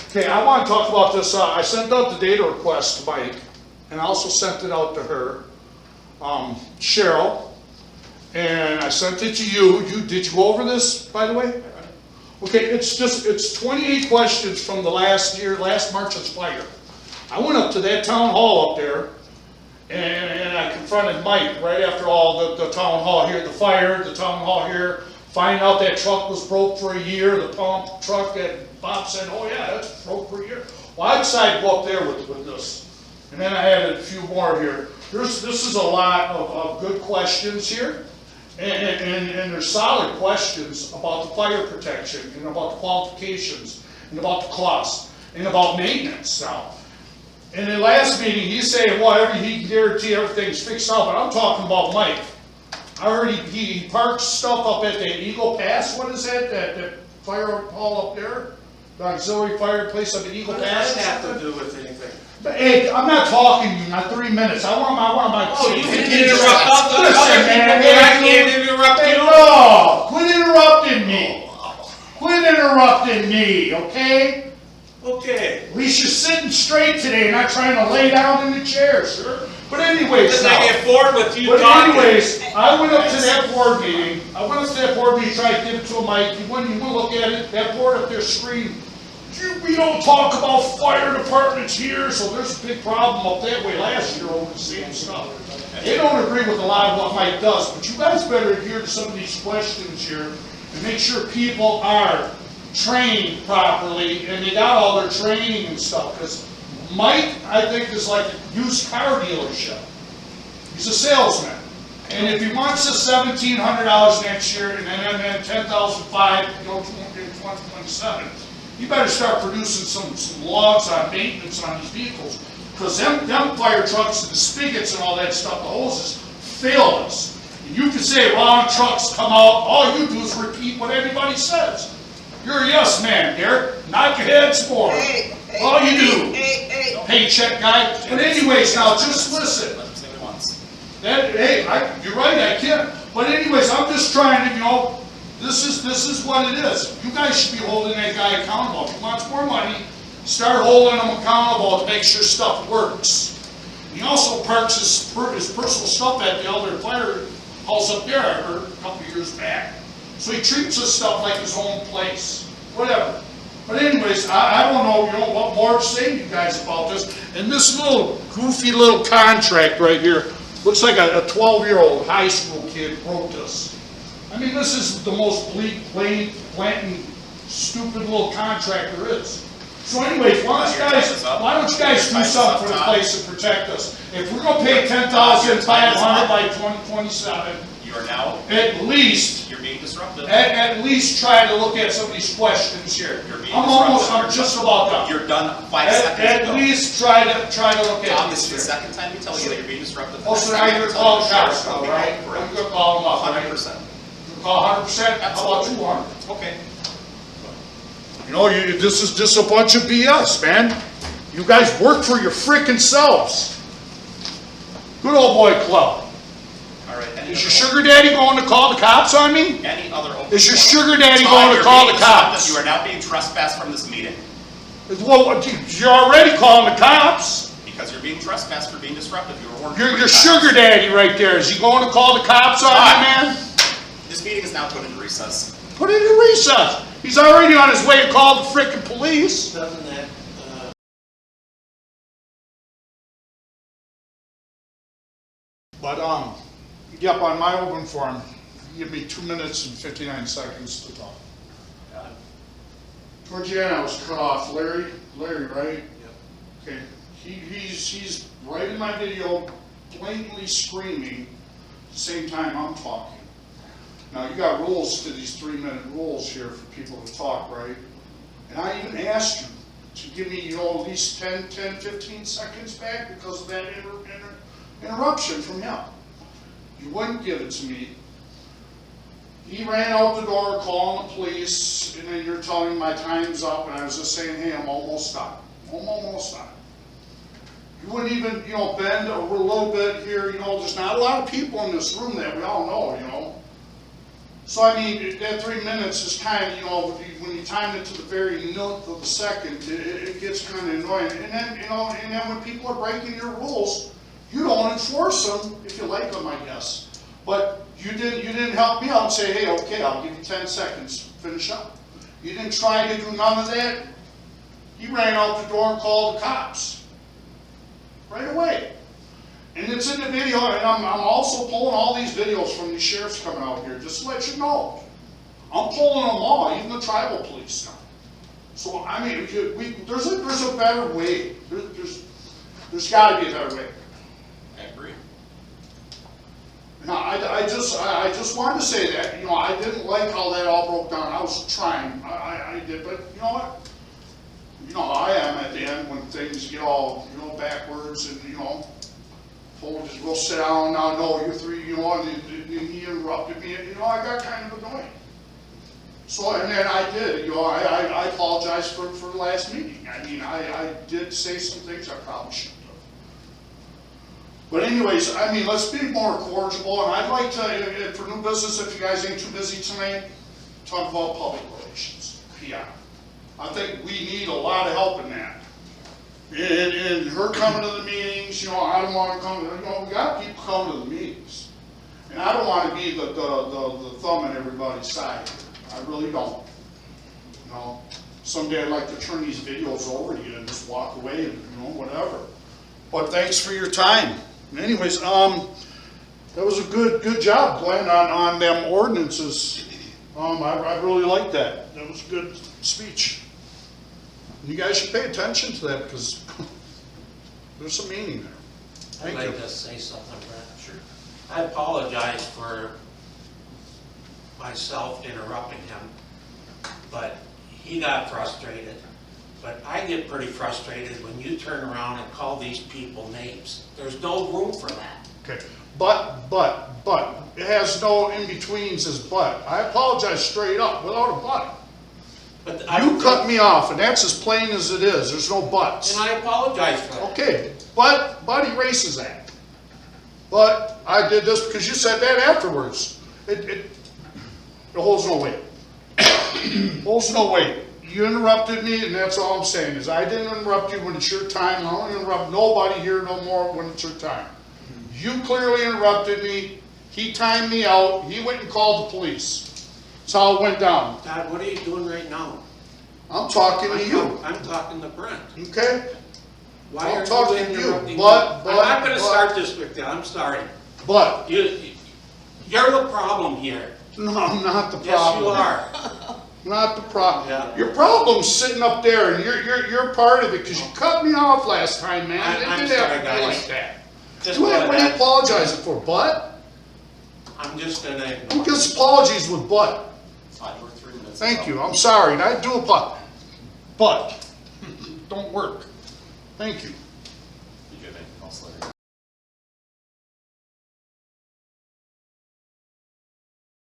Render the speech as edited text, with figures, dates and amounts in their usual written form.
Okay, I want to talk about this. I sent out the data request to Mike, and I also sent it out to her, Cheryl, and I sent it to you. Did you go over this, by the way? Okay, it's 28 questions from the last March's fire. I went up to that town hall up there, and I confronted Mike right after all the town hall here, the fire, the town hall here, find out that truck was broke for a year, the pump truck that Bob said, oh yeah, that's broke for a year. Well, I decided to go up there with this. And then I added a few more here. This is a lot of good questions here. And there's solid questions about the fire protection, and about the qualifications, and about the cost, and about maintenance now. In the last meeting, he's saying, well, he can guarantee everything's fixed out, but I'm talking about Mike. I heard he parks stuff up at the Eagle Pass. What is that fire hall up there? The auxiliary fire place up at Eagle Pass? What does that have to do with anything? But, hey, I'm not talking to you, not 3 minutes. I want my... Oh, you can interrupt other man, people, but I can't interrupt you. No, quit interrupting me. Quit interrupting me, okay? Okay. At least you're sitting straight today, not trying to lay down in the chair, sir. But anyways, Because I get bored with you but talking. anyways, I went up to that board meeting. Tried to give it to a mic. He wouldn't look at it. That board up there screamed, we don't talk about fire departments here, so there's a big problem up that way last year over the same stuff. They don't agree with a lot of what Mike does, but you guys better adhere to some of these questions here and make sure people are trained properly and they got all their training and stuff. Because Mike, I think, is like a used car dealership. He's a salesman. And if he wants the $1,700 next year and then $10,500, go to 2027, you better start producing some logs on maintenance on these vehicles. Because them fire trucks and the spigots and all that stuff, the hoses, fail us. And you can say wrong trucks come out, all you do is repeat what everybody says. You're a yes man, Derek. Knock your head more. All you do. Paycheck guy. But anyways, now just listen. You're right, I can. But anyways, I'm just trying to, this is what it is. You guys should be holding that guy accountable. If he wants more money, start holding him accountable to make sure stuff works. He also parks his personal stuff at the other fire house up there, I heard, a couple of years back. So he treats his stuff like his own place. Whatever. But anyways, I don't know, what more to say to you guys about this. And this little goofy little contract right here looks like a 12-year-old high school kid wrote this. I mean, this is the most blatant, stupid little contract there is. So anyways, why don't you guys do something for the place to protect us? If we're going to pay $10,500 by 2027, you are now at least you're being disruptive. At least try to look at some of these questions here. You're being I'm just about done. You're done 5 seconds ago. At least try to look at Tom, this this is the second time you tell you that you're being disruptive. Oh, so now you're going to call the cops now, right? You're going to call them up, right? 100%. Call 100%? How about 200? Okay. This is just a bunch of BS, man. You guys work for your frickin' selves. Good old boy club. All right. Is your sugar daddy going to call the cops on me? Any other open Is your forum? sugar daddy Tom, going to call the cops? You are now being trespassed from this meeting. Well, you're already calling the cops. Because you're being trespassed for being disruptive. You were warned. Your sugar daddy right there. Is he going to call the cops on me, man? This meeting is now put into recess. Put it in recess. He's already on his way to call the frickin' police. Doesn't that, But, yep, on my open forum, give me 2 minutes and 59 seconds to talk. Towards the end, I was cut off. Larry, right? Yep. Okay. He's right in my video, blatantly screaming at the same time I'm talking. Now, you got rules to these 3-minute rules here for people to talk, right? And I even asked you to give me, at least 10, 15 seconds back because of that interruption from him. You wouldn't give it to me. He ran out the door calling the police, and then you're telling me my time's up, and I was just saying, hey, I'm almost done. I'm almost done. You wouldn't even, bend a little bit here, there's not a lot of people in this room that we all know, So I mean, that 3 minutes is kind of, you know, when you time it to the very millionth of a second, it gets kind of annoying. And then, you know, and then when people are breaking your rules, you don't enforce them if you like them, I guess. But you didn't help me out and say, hey, okay, I'll give you 10 seconds, finish up. You didn't try to do none of that. He ran out the door and called the cops. Right away. And it's in the video, and I'm also pulling all these videos from the sheriffs coming out here, just to let you know. I'm pulling them all, even the tribal police now. So, I mean, there's a better way. There's got to be a better way. I agree. Now, I just wanted to say that, you know, I didn't like how that all broke down. I was trying, I did, but you know what? You know how I am at the end when things get all, you know, backwards and, you know, we'll sit down now, no, you three, you know, and he interrupted me, and, you know, I got kind of annoyed. So, and then I did, you know, I apologized for the last meeting. I mean, I did say some things I probably shouldn't have. But anyways, I mean, let's be more cordial, and I'd like to, for new business, if you guys ain't too busy tonight, talk about public relations, PR. I think we need a lot of help in that. And her coming to the meetings, you know, I don't want to come, you know, we got people coming to the meetings. And I don't want to be the thumb in everybody's side. I really don't. You know, someday I'd like to turn these videos over to you and just walk away and, you know, whatever. But thanks for your time. Anyways, that was a good job, Glenn, on them ordinances. I really liked that. That was a good speech. You guys should pay attention to that because there's some meaning there. I'd Thank you. like to say something, Brent. Sure. I apologize for myself interrupting him, but he got frustrated. But I get pretty frustrated when you turn around and call these people names. There's no room for that. Okay, but, it has no in-betweens as but. I apologize straight up, without a but. But You cut me off, and that's as plain as it is. There's no buts. And I apologize for that. Okay, but erases that. But I did this because you said that afterwards. It holds no weight. Holds no weight. You interrupted me, and that's all I'm saying, is I didn't interrupt you when it's your time. I don't interrupt nobody here no more when it's your time. You clearly interrupted me. He timed me out. He went and called the police. That's how it went down. Todd, what are you doing right now? I'm talking to you, I'm talking to Brent. okay? Why I'm are talking you to you, interrupting but- me? I'm not going to start this with you. I'm sorry. But, You're the problem here. no, I'm not the problem. Yes, you are. Not the problem. Yeah. Your problem's sitting up there, and you're part of it because you cut me off last time, man. I'm It didn't have sorry, to be guys. like that. Just What go are you ahead. apologizing for, butt? I'm just going to Who ignore. gets apologies with butt? Fine, we're 3 minutes. Thank you. I'm sorry. And I do apologize. But don't work. Thank you.